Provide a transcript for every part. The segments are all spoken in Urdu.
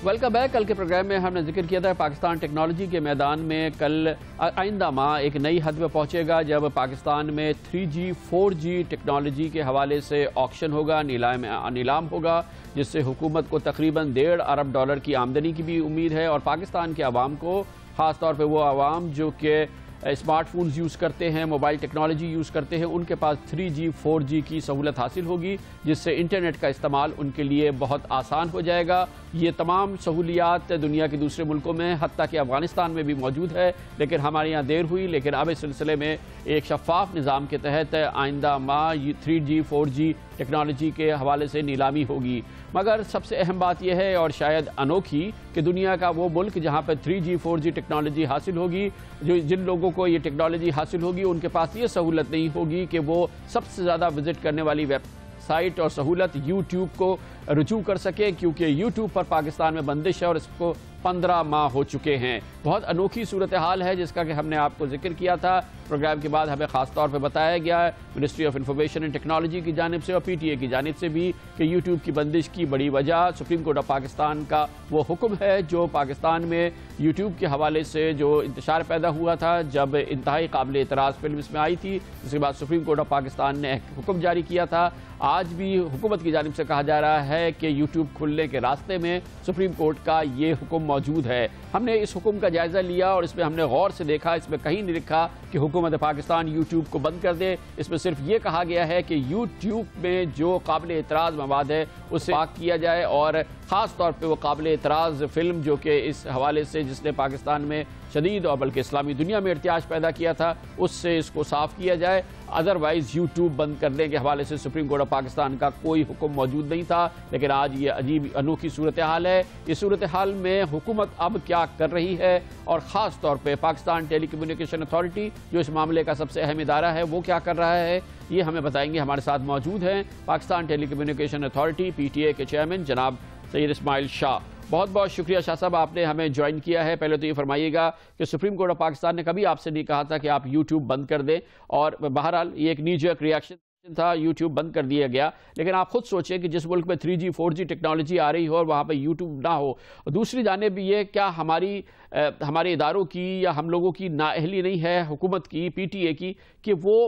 Welcome back. کل کے پروگرام میں ہم نے ذکر کیا تھا پاکستان ٹیکنالوجی کے میدان میں کل آئندہ ماہ ایک نئی حد پہ پہنچے گا جب پاکستان میں 3G 4G ٹیکنالوجی کے حوالے سے آکشن ہوگا, نیلام ہوگا, جس سے حکومت کو تقریباً $1.5 ارب کی آمدنی کی بھی امید ہے, اور پاکستان کے عوام کو, خاص طور پہ وہ عوام جو کہ اسمارٹ فونز یوز کرتے ہیں, موبائل ٹیکنالوجی یوز کرتے ہیں, ان کے پاس 3G 4G کی سہولت حاصل ہوگی, جس سے انٹرنیٹ کا استعمال ان کے لیے بہت آسان ہو جائے گا. یہ تمام سہولیات دنیا کے دوسرے ملکوں میں, حتیٰ کہ افغانستان میں بھی موجود ہے, لیکن ہمارے یہاں دیر ہوئی. لیکن اب اس سلسلے میں ایک شفاف نظام کے تحت آئندہ ماہ 3G 4G ٹیکنالوجی کے حوالے سے نیلامی ہوگی. مگر سب سے اہم بات یہ ہے, اور شاید انوکھی, کہ دنیا کا وہ ملک جہاں پہ 3G 4G ٹیکنالوجی حاصل ہوگی, جن لوگوں کو یہ ٹیکنالوجی حاصل ہوگی ان کے پاس یہ سہولت نہیں ہوگی کہ وہ سب سے زیادہ وزٹ کرنے والی ویب سائٹ اور سہولت YouTube کو رجوع کر سکے, کیونکہ YouTube پر پاکستان میں بندش ہے اور اس کو 15 ماہ ہو چکے ہیں. بہت انوکھی صورتحال ہے جس کا کہ ہم نے آپ کو ذکر کیا تھا. پروگرام کے بعد ہمیں خاص طور پہ بتایا گیا ہے ministry of information and technology کی جانب سے اور PTA کی جانب سے بھی کہ YouTube کی بندش کی بڑی وجہ سپریم کورٹ آف پاکستان کا وہ حکم ہے جو پاکستان میں YouTube کے حوالے سے جو انتشار پیدا ہوا تھا جب انتہائی قابل اعتراض فلم اس میں آئی تھی. اس کے بعد سپریم کورٹ آف پاکستان نے ایک حکم جاری کیا تھا. آج بھی حکومت کی جانب سے کہا جا رہا ہے کہ YouTube کھلنے کے راستے میں سپریم کورٹ کا یہ حکم موجود ہے. ہم نے اس حکم کا جائزہ لیا اور اس میں ہم نے غور سے دیکھا, اس میں کہیں نہیں لکھا کہ حکومت پاکستان YouTube کو بند کر دے. اس میں صرف یہ کہا گیا ہے کہ YouTube میں جو قابل اعتراض مواد ہے اسے پاک کیا جائے, اور خاص طور پہ وہ قابل اعتراض فلم جو کہ اس حوالے سے جس نے پاکستان میں شدید اور بلکہ اسلامی دنیا میں ارتعاش پیدا کیا تھا, اس سے اس کو صاف کیا جائے. ادروائز YouTube بند کرنے کے حوالے سے سپریم کورٹ آف پاکستان کا کوئی حکم موجود نہیں تھا. لیکن آج یہ عجیب انوکھی صورتحال ہے. اس صورتحال میں حکومت اب کیا کر رہی ہے, اور خاص طور پہ پاکستان ٹیلی کمیونیکیشن اتھارٹی جو اس معاملے کا سب سے اہم ادارہ ہے وہ کیا کر رہا ہے, یہ ہمیں بتائیں گے. ہمارے ساتھ موجود ہیں پاکستان ٹیلی کمیونیکیشن اتھارٹی PTA کے چیئرمین جناب سید اسماعیل شاہ. بہت بہت شکریہ شاہ صاحب, آپ نے ہمیں جوائن کیا ہے. پہلے تو یہ فرمائیے گا کہ سپریم کورٹ آف پاکستان نے کبھی آپ سے نہیں کہا تھا کہ آپ YouTube بند کر دیں, اور بہرحال یہ ایک نی جرک ریاکشن تھا, YouTube بند کر دیا گیا. لیکن آپ خود سوچیں کہ جس ملک میں 3G 4G ٹیکنالوجی آ رہی ہو اور وہاں پہ YouTube نہ ہو. دوسری جانب یہ کیا ہمارے اداروں کی یا ہم لوگوں کی نااہلی نہیں ہے, حکومت کی, PTA کی, کہ وہ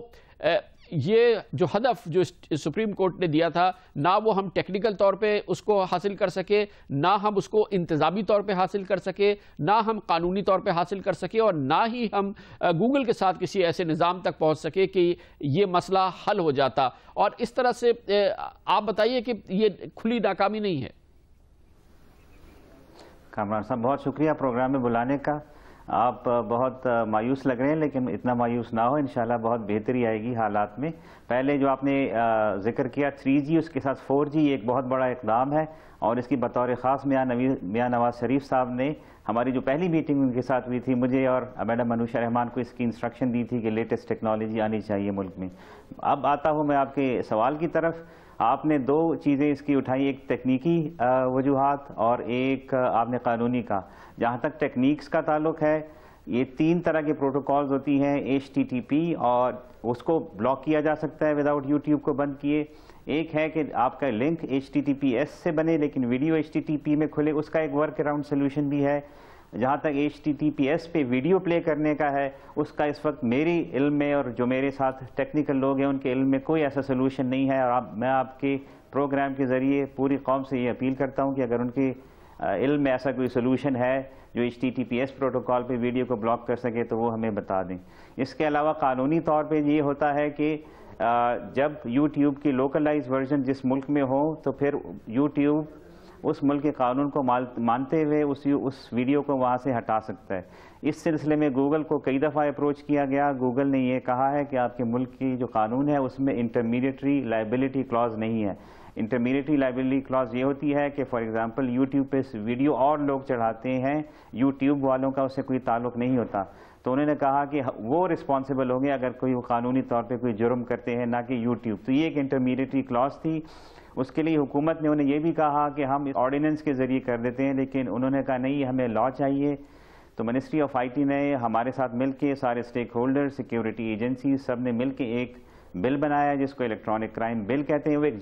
یہ جو ہدف جو سپریم کورٹ نے دیا تھا نہ وہ ہم ٹیکنیکل طور پہ اس کو حاصل کر سکے, نہ ہم اس کو انتظامی طور پہ حاصل کر سکے, نہ ہم قانونی طور پہ حاصل کر سکے, اور نہ ہی ہم گوگل کے ساتھ کسی ایسے نظام تک پہنچ سکے کہ یہ مسئلہ حل ہو جاتا. اور اس طرح سے آپ بتائیے کہ یہ کھلی ناکامی نہیں ہے. کامران صاحب بہت شکریہ پروگرام میں بلانے کا. آپ بہت مایوس لگ رہے ہیں, لیکن اتنا مایوس نہ ہو, انشاءاللہ بہت بہتری آئے گی حالات میں. پہلے جو آپ نے ذکر کیا 3G اس کے ساتھ 4G ایک بہت بڑا اقدام ہے, اور اس کی بطور خاص میاں نواز شریف صاحب نے ہماری جو پہلی میٹنگ ان کے ساتھ ہوئی تھی, مجھے اور میڈم منوشا رحمان کو اس کی انسٹرکشن دی تھی کہ لیٹسٹ ٹیکنالوجی آنی چاہیے ملک میں. اب آتا ہوں میں آپ کے سوال کی طرف. آپ نے دو چیزیں اس کی اٹھائی, ایک تکنیکی وجوہات اور ایک آپ نے قانونی کا. جہاں تک ٹیکنیکس کا تعلق ہے, یہ 3 طرح کے پروٹوکالز ہوتی ہیں, HTTP, اور اس کو بلاک کیا جا سکتا ہے وداؤٹ YouTube کو بند کیے. ایک ہے کہ آپ کا لنک HTTPS سے بنے لیکن ویڈیو HTTP میں کھلے, اس کا ایک ورک اراؤنڈ سلوشن بھی ہے. جہاں تک HTTPS پہ ویڈیو پلے کرنے کا ہے, اس کا اس وقت میری علم میں اور جو میرے ساتھ ٹیکنیکل لوگ ہیں ان کے علم میں کوئی ایسا سلوشن نہیں ہے. اور میں آپ کے پروگرام کے ذریعے پوری قوم سے یہ اپیل کرتا ہوں کہ اگر ان کے علم میں ایسا کوئی سلوشن ہے جو HTTPS پروٹوکال پہ ویڈیو کو بلاک کر سکے تو وہ ہمیں بتا دیں. اس کے علاوہ قانونی طور پہ یہ ہوتا ہے کہ جب YouTube کی لوکلائز ورژن جس ملک میں ہو تو پھر YouTube اس ملک کے قانون کو مانتے ہوئے اس ویڈیو کو وہاں سے ہٹا سکتا ہے. اس سلسلے میں گوگل کو کئی دفعہ اپروچ کیا گیا. گوگل نے یہ کہا ہے کہ آپ کے ملک کی جو قانون ہے اس میں انٹرمیڈیٹری لائبلٹی کلاز نہیں ہے. انٹرمیڈیٹری لائبلٹی کلاز یہ ہوتی ہے کہ فار ایگزامپل YouTube پہ ویڈیو اور لوگ چڑھاتے ہیں, YouTube والوں کا اس سے کوئی تعلق نہیں ہوتا. تو انہوں نے کہا کہ وہ رسپانسبل ہوں گے اگر کوئی قانونی طور پہ کوئی جرم کرتے ہیں, نہ کہ YouTube. تو یہ ایک انٹرمیڈیٹری کلاز تھی. اس کے لیے حکومت نے انہیں یہ بھی کہا کہ ہم آرڈیننس کے ذریعے کر دیتے ہیں, لیکن انہوں نے کہا نہیں, ہمیں لا چاہیے. تو منسٹری آف IT نے ہمارے ساتھ مل کے سارے اسٹیک ہولڈر, سیکیورٹی ایجنسیز, سب نے مل کے ایک بل بنایا جس کو الیکٹرانک کرائم بل کہتے ہیں. وہ ایک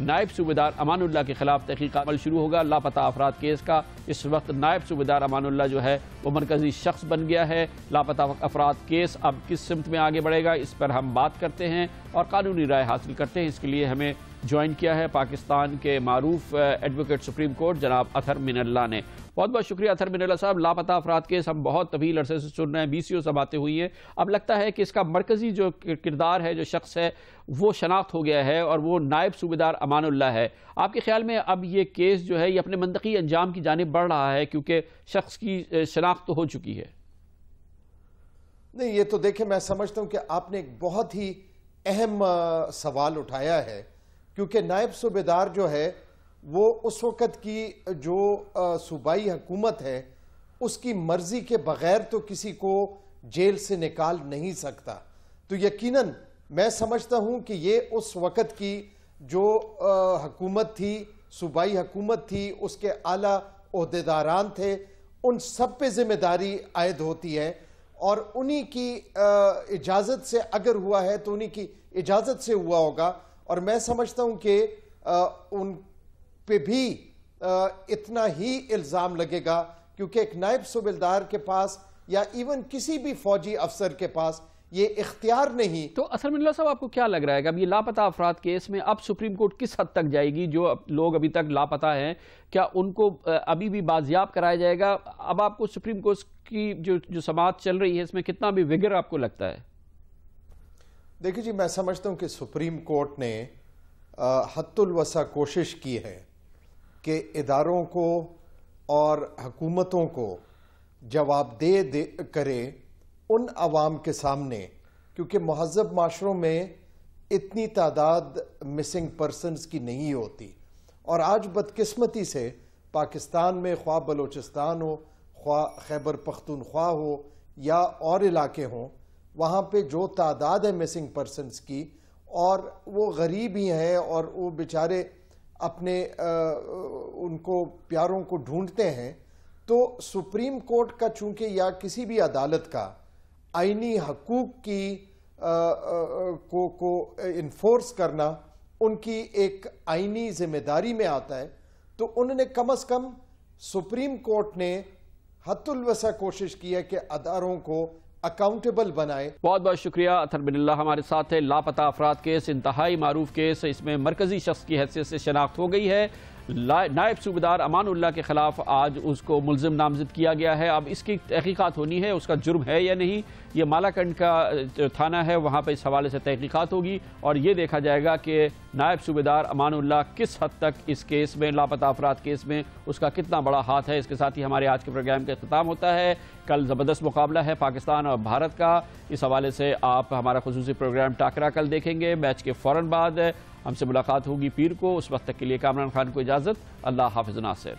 نائب صوبیدار امان اللہ کے خلاف تحقیقات عمل شروع ہوگا۔ لاپتہ افراد کیس کا اس وقت نائب صوبیدار امان اللہ جو ہے وہ مرکزی شخص بن گیا ہے۔ لاپتہ افراد کیس اب کس سمت میں آگے بڑھے گا، اس پر ہم بات کرتے ہیں اور قانونی رائے حاصل کرتے ہیں۔ اس کے لیے ہمیں جوائن کیا ہے پاکستان کے معروف ایڈوکیٹ سپریم کورٹ جناب اطہر من اللہ نے۔ بہت بہت شکریہ اطہر من اللہ صاحب۔ لاپتہ افراد کیس ہم بہت طویل عرصے سے سن رہے ہیں، BCO سے باتیں ہوئی ہیں، اب لگتا ہے کہ اس کا مرکزی جو کردار ہے، جو شخص ہے وہ شناخت ہو گیا ہے اور وہ نائب صوبیدار امان اللہ ہے۔ آپ کے خیال میں اب یہ کیس جو ہے یہ اپنے منطقی انجام کی جانب بڑھ رہا ہے کیونکہ شخص کی شناخت تو ہو چکی ہے؟ نہیں، یہ تو دیکھیں میں سمجھتا ہوں کہ آپ نے ایک بہت ہی اہم سوال اٹھایا ہے، کیونکہ نائب صوبیدار جو ہے وہ اس وقت کی جو صوبائی حکومت ہے اس کی مرضی کے بغیر تو کسی کو جیل سے نکال نہیں سکتا۔ تو یقیناً میں سمجھتا ہوں کہ یہ اس وقت کی جو حکومت تھی، صوبائی حکومت تھی، اس کے اعلیٰ عہدیداران تھے، ان سب پہ ذمہ داری عائد ہوتی ہے اور انہی کی اجازت سے اگر ہوا ہے تو انہی کی اجازت سے ہوا ہوگا۔ اور میں سمجھتا ہوں کہ ان پہ بھی اتنا ہی الزام لگے گا، کیونکہ ایک نائب صوبیدار کے پاس یا ایون کسی بھی فوجی افسر کے پاس یہ اختیار نہیں۔ تو اطہر من اللہ صاحب آپ کو کیا لگ رہا ہے کہ اب یہ لاپتہ افراد کیس میں اب سپریم کورٹ کس حد تک جائے گی؟ جو لوگ ابھی تک لاپتہ ہیں کیا ان کو ابھی بھی بازیاب کرایا جائے گا؟ اب آپ کو سپریم کورٹ کی جو سماعت چل رہی ہے اس میں کتنا بھی وگر آپ کو لگتا ہے؟ دیکھیں جی، میں سمجھتا ہوں کہ سپریم کورٹ نے حد الوسع کوشش کی ہے کہ اداروں کو اور حکومتوں کو جواب دہ کرے ان عوام کے سامنے، کیونکہ مہذب معاشروں میں اتنی تعداد مسنگ پرسنز کی نہیں ہوتی، اور آج بدقسمتی سے پاکستان میں خواہ بلوچستان ہو، خواہ خیبر پختونخوا ہو یا اور علاقے ہوں، وہاں پہ جو تعداد ہے مسنگ پرسنز کی، اور وہ غریب ہی ہیں اور وہ بیچارے اپنے ان کو پیاروں کو ڈھونڈتے ہیں، تو سپریم کورٹ کا چونکہ یا کسی بھی عدالت کا آئینی حقوق کی کو انفورس کرنا ان کی ایک آئینی ذمہ داری میں آتا ہے، تو انہوں نے کم از کم سپریم کورٹ نے حد الوسع کوشش کی ہے کہ اداروں کو اکاؤنٹیبل بنائے۔ بہت بہت شکریہ اطہر من اللہ ہمارے ساتھ ہے۔ لاپتہ افراد کیس انتہائی معروف کیس، اس میں مرکزی شخص کی حیثیت سے شناخت ہو گئی ہے۔ نائب صوبیدار امان اللہ کے خلاف آج اس کو ملزم نامزد کیا گیا ہے۔ اب اس کی تحقیقات ہونی ہے، اس کا جرم ہے یا نہیں، یہ مالاکنڈ کا تھانہ ہے، وہاں پہ اس حوالے سے تحقیقات ہوگی اور یہ دیکھا جائے گا کہ نائب صوبیدار امان اللہ کس حد تک اس کیس میں، لاپتہ افراد کیس میں اس کا کتنا بڑا ہاتھ ہے۔ اس کے ساتھ ہی ہمارے آج کے پروگرام کا اختتام ہوتا ہے۔ کل زبردست مقابلہ ہے پاکستان اور بھارت کا، اس حوالے سے آپ ہمارا خصوصی پروگرام ٹاکرا کل دیکھیں گے۔ میچ کے فوراً بعد ہم سے ملاقات ہوگی پیر کو۔ اس وقت تک کے لیے کامران خان کو اجازت۔ اللہ حافظ ناصر۔